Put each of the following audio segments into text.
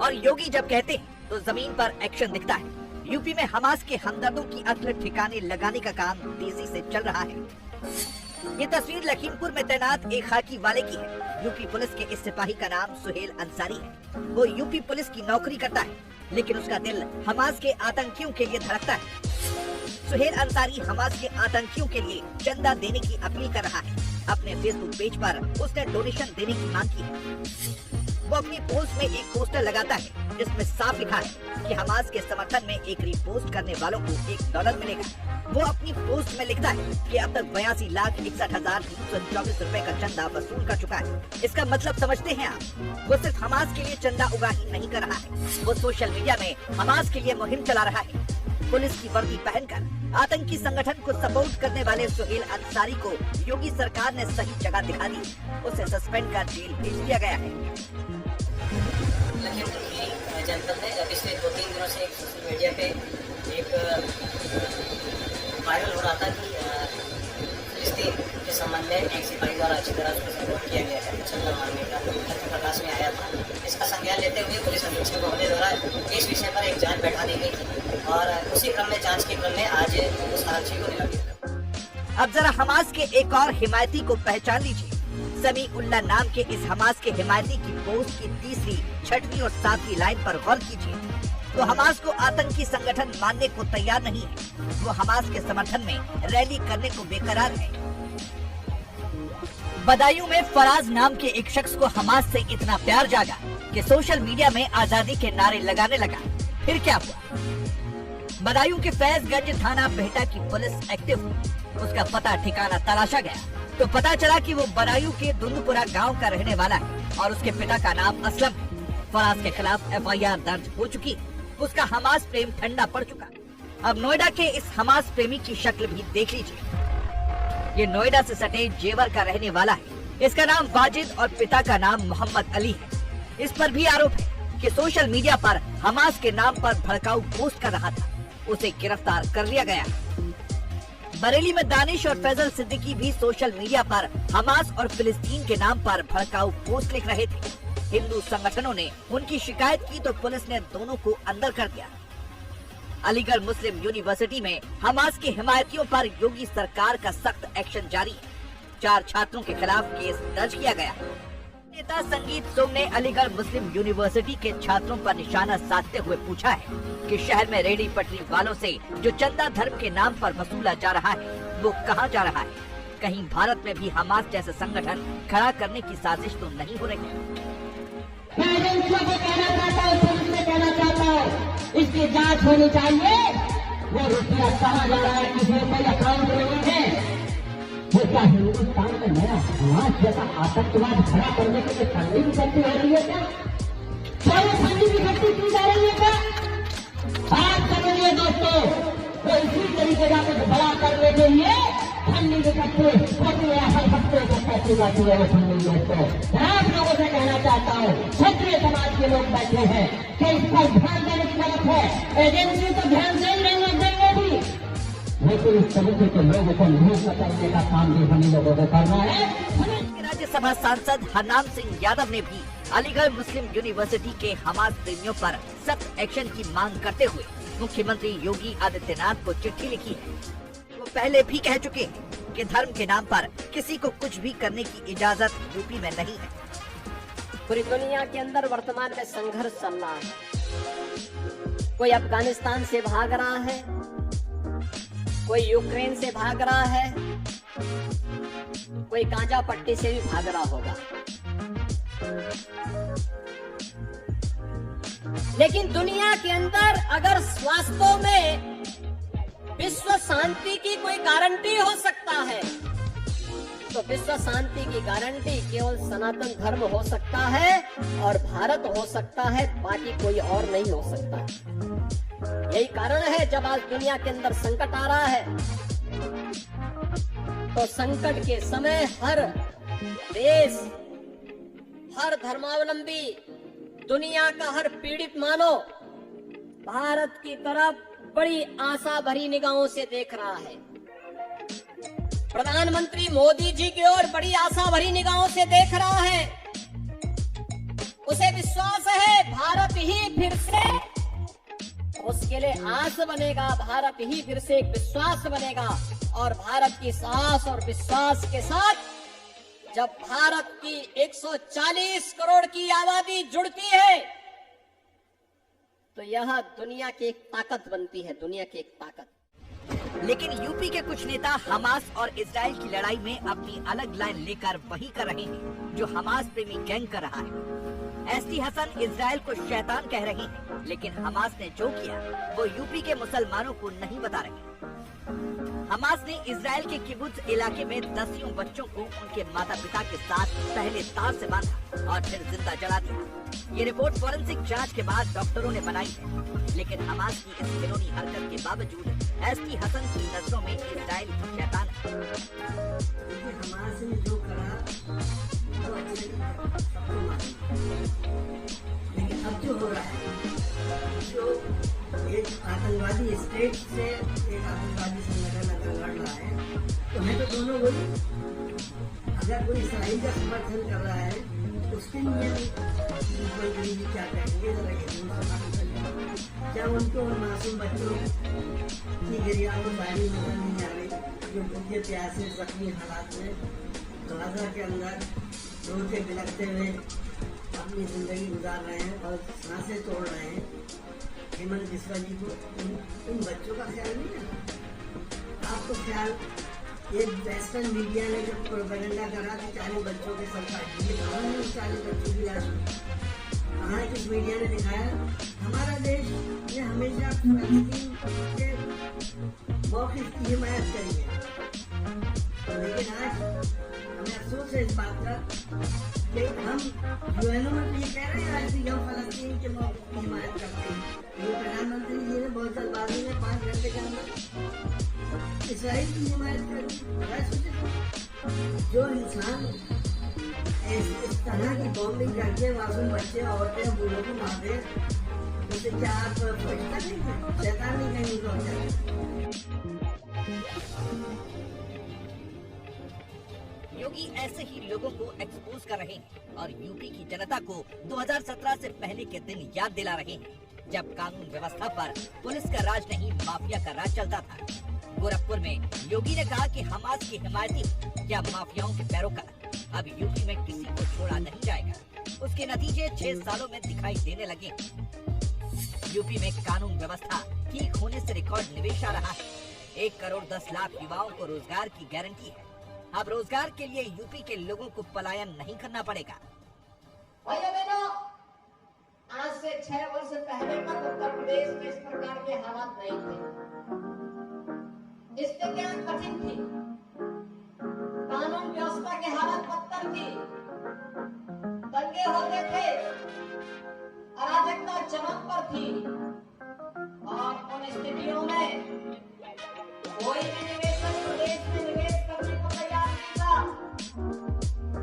और योगी जब कहते हैं तो जमीन पर एक्शन दिखता है। यूपी में हमास के हमदर्दों की अक्ल ठिकाने लगाने का काम तेजी से चल रहा है। ये तस्वीर लखीमपुर में तैनात एक खाकी वाले की है। यूपी पुलिस के इस सिपाही का नाम सुहेल अंसारी है। वो यूपी पुलिस की नौकरी करता है, लेकिन उसका दिल हमास के आतंकियों के लिए धड़कता है। सुहेल अंसारी हमास के आतंकियों के लिए चंदा देने की अपील कर रहा है। अपने फेसबुक पेज पर उसने डोनेशन देने की मांग की है। वो अपनी पोस्ट में एक पोस्टर लगाता है जिसमें साफ लिखा है कि हमास के समर्थन में एक रीपोस्ट करने वालों को $1 मिलेगा। वो अपनी पोस्ट में लिखता है कि अब तक 82,61,324 रुपए का चंदा वसूल कर चुका है। इसका मतलब समझते हैं आप? वो सिर्फ हमास के लिए चंदा उगा ही नहीं कर रहा है, वो सोशल मीडिया में हमास के लिए मुहिम चला रहा है। पुलिस की वर्दी पहनकर आतंकी संगठन को सपोर्ट करने वाले सुहेल अंसारी को योगी सरकार ने सही जगह दिखा दी। उसे सस्पेंड कर जेल भेज दिया गया है। लखीमपुर की जनपद में पिछले 2-3 दिनों से एक सोशल मीडिया पे एक वायरल हो रहा था कि फिलिस्तीन के संबंध में एक सिपाही द्वारा अच्छी तरह से सपोर्ट किया गया है, चंदा मांगने का तथ्य प्रकाश में आया था। इसका संज्ञान लेते हुए पुलिस अधीक्षक महोदय द्वारा इस विषय पर एक जांच बैठा दी गई थी और उसी क्रम में जांच के क्रम में आज उस आरोपी को निलंबित। अब जरा हमास के एक और हिमायती को पहचान लीजिए। समी उल्ला नाम के इस हमास के हिमायती की पोस्ट की 3री, 6वीं और 7वीं लाइन पर गौर कीजिए। तो हमास को आतंकी संगठन मानने को तैयार नहीं है। वो हमास के समर्थन में रैली करने को बेकरार है। बदायूं में फराज नाम के एक शख्स को हमास से इतना प्यार जागा कि सोशल मीडिया में आजादी के नारे लगाने लगा। फिर क्या हुआ? बदायूं के फैजगंज थाना बेहटा की पुलिस एक्टिव हुई। उसका पता ठिकाना तलाशा गया तो पता चला कि वो बदायूं के दुंदपुरा गांव का रहने वाला है और उसके पिता का नाम असलम है। फराज के खिलाफ FIR दर्ज हो चुकी। उसका हमास प्रेम ठंडा पड़ चुका। अब नोएडा के इस हमास प्रेमी की शक्ल भी देख लीजिए। ये नोएडा से सटे जेवर का रहने वाला है। इसका नाम वाजिद और पिता का नाम मोहम्मद अली है। इस पर भी आरोप है कि सोशल मीडिया पर हमास के नाम पर भड़काऊ पोस्ट कर रहा था। उसे गिरफ्तार कर लिया गया। बरेली में दानिश और फैजल सिद्दीकी भी सोशल मीडिया पर हमास और फिलिस्तीन के नाम पर भड़काऊ पोस्ट लिख रहे थे। हिंदू संगठनों ने उनकी शिकायत की तो पुलिस ने दोनों को अंदर कर दिया। अलीगढ़ मुस्लिम यूनिवर्सिटी में हमास के हिमायतियों पर योगी सरकार का सख्त एक्शन जारी है। 4 छात्रों के खिलाफ केस दर्ज किया गया। नेता संगीत सोम ने अलीगढ़ मुस्लिम यूनिवर्सिटी के छात्रों पर निशाना साधते हुए पूछा है कि शहर में रेहड़ी पटरी वालों से जो चंदा धर्म के नाम पर वसूला जा रहा है वो कहां जा रहा है? कहीं भारत में भी हमास जैसे संगठन खड़ा करने की साजिश तो नहीं हो रही है? कहना चाहता हूँ इसकी जांच होनी चाहिए। वो रुपया कहाँ जा रहा है, किसी कोई अकाउंट नहीं है। वो क्या हिंदुस्तान में नया समाज जैसा आतंकवाद खड़ा करने के लिए फंडिंग इकट्ठी हो रही है क्या? क्या वो फंडिंग इकट्ठी की जा रही है क्या? बात करेंगे दोस्तों, वो इसी तरीके का कुछ बड़ा करने के लिए फंडिंग इकट्ठे होती है। हर हफ्ते को पैसे जाती है वो फंडिंग दोस्तों। आप लोगों से कहना चाहता हूँ, क्षत्रिय समाज के लोग बैठे हैं कि इस पर ध्यान देने की जरूरत है। एजेंसी तो ध्यान देंगे भी, लेकिन इस तरीके के लोगों को नहीं करने का काम भी हम लोगों को करना है। राज्यसभा सांसद हरनाम सिंह यादव ने भी अलीगढ़ मुस्लिम यूनिवर्सिटी के हमास प्रेमियों पर सख्त एक्शन की मांग करते हुए मुख्यमंत्री योगी आदित्यनाथ को चिट्ठी लिखी है। वो पहले भी कह चुके हैं कि धर्म के नाम पर किसी को कुछ भी करने की इजाजत यूपी में नहीं है। पूरी दुनिया के अंदर वर्तमान में संघर्ष चल रहा है। कोई अफगानिस्तान से भाग रहा है, कोई यूक्रेन से भाग रहा है, कोई गांजा पट्टी से भी भाग रहा होगा। लेकिन दुनिया के अंदर अगर वास्तव में विश्व शांति की कोई गारंटी हो सकता है तो विश्व शांति की गारंटी केवल सनातन धर्म हो सकता है और भारत हो सकता है, बाकी कोई और नहीं हो सकता। यही कारण है जब आज दुनिया के अंदर संकट आ रहा है तो संकट के समय हर देश, हर धर्मावलंबी, दुनिया का हर पीड़ित मानव भारत की तरफ बड़ी आशा भरी निगाहों से देख रहा है। प्रधानमंत्री मोदी जी की ओर बड़ी आशा भरी निगाहों से देख रहा है उसे विश्वास है भारत ही फिर से, उसके लिए आस बनेगा, भारत ही फिर से एक विश्वास बनेगा। और भारत की साहस और विश्वास के साथ जब भारत की 140 करोड़ की आबादी जुड़ती है तो यह दुनिया की एक ताकत बनती है, दुनिया की एक ताकत। लेकिन यूपी के कुछ नेता हमास और इजराइल की लड़ाई में अपनी अलग लाइन लेकर वही कर रहे हैं जो हमास प्रेमी गैंग कर रहा है। एसटी हसन इजराइल को शैतान कह रहे हैं, लेकिन हमास ने जो किया वो यूपी के मुसलमानों को नहीं बता रहे। हमास ने इजराइल के किबुत्ज इलाके में दसियों बच्चों को उनके माता पिता के साथ पहले तार से बांधा और फिर जिंदा जला दिया। ये रिपोर्ट फॉरेंसिक जांच के बाद डॉक्टरों ने बनाई है। लेकिन हमास की इस घिनौनी हरकत के बावजूद एसटी हसन की नजरों में इजराइल शैतान है। हमास ने जो करा वो अच्छे सबको मालूम, लेकिन अब जो हो रहा है, जो एक आतंकवादी स्टेट से एक आतंकवादी संगठन अगर लड़ रहा है तो है तो दोनों वही। अगर कोई इसराइल का समर्थन कर रहा है उसके लिए मुख्यमंत्री जी क्या कहेंगे, क्या उनको उन मासूम बच्चों की गिरियाबारी नजर नहीं आ रही जो भूखे प्यासे जख्मी हालात में गाजा के अंदर रोते बिलखते हुए अपनी जिंदगी गुजार रहे हैं और सांसें तोड़ रहे हैं। हेमंत बिस्वा जी को उन बच्चों का ख्याल नहीं है। आपको ख्याल एक वेस्टर्न मीडिया ने जब प्रोपेगेंडा करा कि 40 बच्चों के सर काट दिए, कहाँ है उस 40 बच्चों की लाश? कहाँ किस मीडिया ने दिखाया? हमारा देश ने हमेशा फलस्तीन के मौक़िफ़ की हिमायत करी है, लेकिन आज हमें अफसोस है इस बात का कि हम यूएनओ में तो ये कह रहे हैं आज भी हम फलस्तीन के मौक़िफ़ की हिमायत करते हैं। ये प्रधानमंत्री जी ने बहुत जल्दबाजी में 5 घंटे के अंदर इसराइल की हिमायत करी। जो इंसान इस तरह की बॉम्बिंग करके मासूम बच्चे, औरतें, बूढ़ों को मार दे, उसे क्या आप फरिश्ता नहीं थे, शैतान नहीं कहेंगे तो? योगी ऐसे ही लोगों को एक्सपोज कर रहे हैं और यूपी की जनता को 2017 से पहले के दिन याद दिला रहे हैं जब कानून व्यवस्था पर पुलिस का राज नहीं माफिया का राज चलता था। गोरखपुर में योगी ने कहा कि हमास की हिमायती या माफियाओं के पैरोकार अब यूपी में किसी को छोड़ा नहीं जाएगा। उसके नतीजे 6 सालों में दिखाई देने लगे। यूपी में कानून व्यवस्था ठीक होने से रिकॉर्ड निवेश आ रहा है। 1 करोड़ 10 लाख युवाओं को रोजगार की गारंटी है। अब रोजगार के लिए यूपी के लोगों को पलायन नहीं करना पड़ेगा। भाइयों बहनों, आज से 6 वर्ष पहले तक उत्तर प्रदेश में इस प्रकार के हालात नहीं थे। स्थितियां कठिन थी, कानून व्यवस्था की हालत बदतर थी, दंगे होते थे, अराजकता चरम पर थी। और उन स्थितियों में कोई भी निवेशक प्रदेश में निवेश करने को तैयार नहीं था,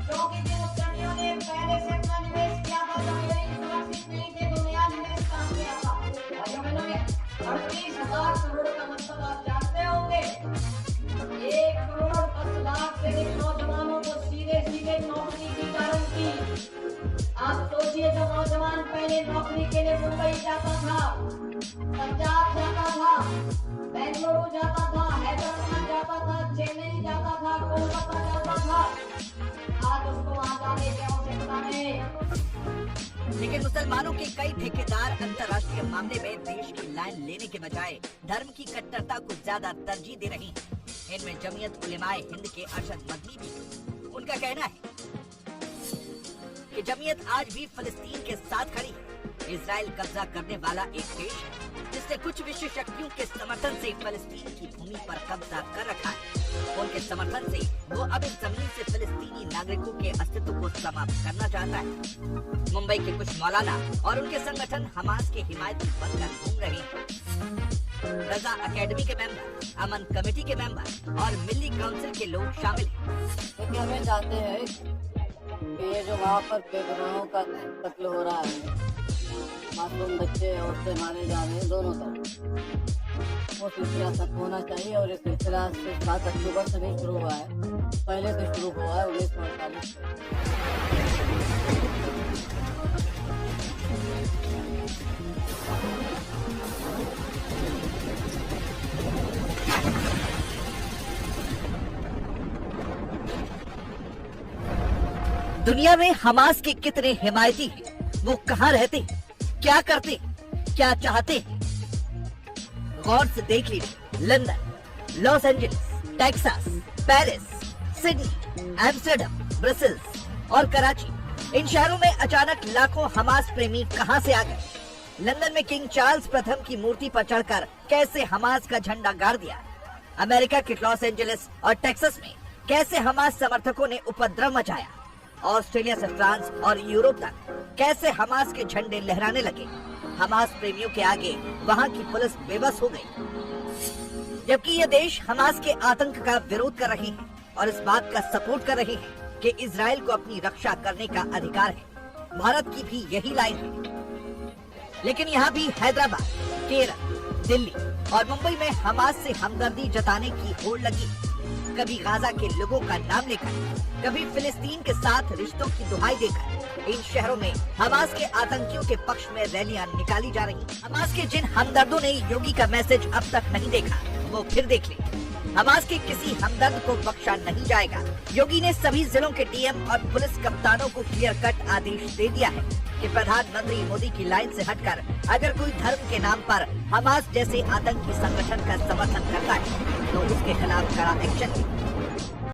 क्योंकि जिन उद्यमियों ने पहले से अपना निवेश किया था जो सुरक्षित नहीं थे, तो नया निवेश कहाँ से आता? भाइयों बहनों, 38,000 करोड़ का मतलब आप जानते होंगे। 1 करोड़ 10 लाख से अधिक नौजवानों को सीधे सीधे नौकरी की गारंटी। आप सोचिए, जो नौजवान पहले नौकरी के लिए मुंबई जाता था, पंजाब जाता था, बेंगलुरु जाता था, हैदराबाद जाता था, चेन्नई जाता था, कोलकाता जाता था, आज उसको वहां जाने की आवश्यकता नहीं। लेकिन मुसलमानों के कई ठेकेदार अंतर्राष्ट्रीय मामले में देश की लाइन लेने के बजाय धर्म की कट्टरता को ज्यादा तरजीह दे रहे हैं। इनमें जमीयत उलेमाए हिंद के अरशद मदनी भी। उनका कहना है कि जमीयत आज भी फलस्तीन के साथ खड़ी है। इजराइल कब्जा करने वाला एक देश है जिसने कुछ विश्व शक्तियों के समर्थन से फलस्तीन की भूमि पर कब्जा कर रखा है। उनके समर्थन से वो अब इस जमीन से फलस्तीनी नागरिकों के अस्तित्व को समाप्त करना चाहता है। मुंबई के कुछ मौलाना और उनके संगठन हमास के हिमायती बनकर घूम रहे हैं। रजा अकेडमी के मेंबर, अमन कमेटी के मेंबर और मिल्ली काउंसिल के लोग शामिल हैं। क्योंकि हमें चाहते हैं कि ये जो वहाँ पर बेगुनाहों का कत्ल हो रहा है, मासूम बच्चे औरतें मारे जा रहे हैं दोनों तरफ, वो सिलसिला खत्म होना चाहिए। और ये सिलसिला 7 अक्टूबर से नहीं शुरू हुआ है, पहले से शुरू हुआ है 1948। दुनिया में हमास के कितने हिमायती हैं, वो कहाँ रहते, क्या करते, क्या चाहते हैं? गौर से देख लीजिए, London, Los Angeles, Texas, Paris, Sydney, Amsterdam, Brussels और कराची, इन शहरों में अचानक लाखों हमास प्रेमी कहां से आ गए? लंदन में किंग चार्ल्स प्रथम की मूर्ति पर चढ़कर कैसे हमास का झंडा गाड़ दिया? अमेरिका के लॉस एंजलिस और टेक्सास में कैसे हमास समर्थकों ने उपद्रव मचाया? ऑस्ट्रेलिया से फ्रांस और यूरोप तक कैसे हमास के झंडे लहराने लगे? हमास प्रेमियों के आगे वहां की पुलिस बेबस हो गई। जबकि ये देश हमास के आतंक का विरोध कर रहे हैं और इस बात का सपोर्ट कर रहे हैं कि इजराइल को अपनी रक्षा करने का अधिकार है। भारत की भी यही लाइन है। लेकिन यहाँ भी हैदराबाद, केरल, दिल्ली और मुंबई में हमास से हमदर्दी जताने की होड़ लगी। कभी गाजा के लोगों का नाम लेकर, कभी फिलिस्तीन के साथ रिश्तों की दुहाई देकर इन शहरों में हमास के आतंकियों के पक्ष में रैलियां निकाली जा रही। हमास के जिन हमदर्दों ने योगी का मैसेज अब तक नहीं देखा, वो फिर देख ले। हमास के किसी हमदर्द को बख्शा नहीं जाएगा। योगी ने सभी जिलों के डीएम और पुलिस कप्तानों को क्लियर कट आदेश दे दिया है कि प्रधानमंत्री मोदी की लाइन से हटकर अगर कोई धर्म के नाम पर हमास जैसे आतंकी संगठन का समर्थन करता है तो उसके खिलाफ कड़ा एक्शन